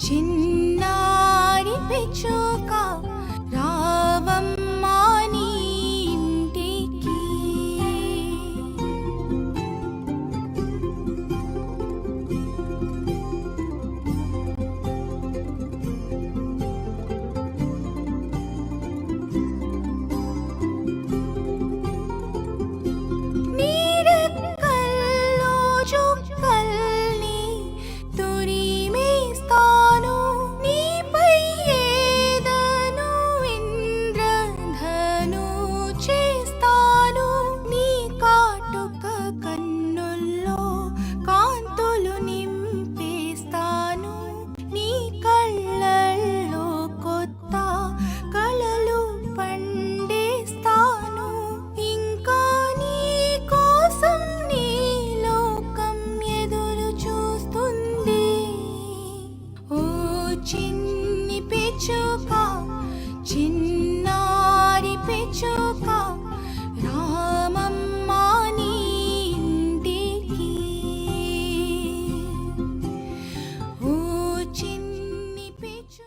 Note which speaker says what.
Speaker 1: చిన్నారి పిచ్చుక రావమ్మా నీ ఇంటికి. నీరెక్కల్లో చుక్కల్ని తురిమేస్తాను, నీపై ఏదను ఇంద్రధను చేస్తాను. నీ కాటుక కన్నుల్లో కాంతులు నింపేస్తాను, నీ కళ్ళల్లో కొత్త కలలు పండేస్తాను. ఇంకా నీ కోసం నీ లోకం ఎదురు చూస్తుంది. ఓ చిన్ని పిచ్చుక, చిన్ని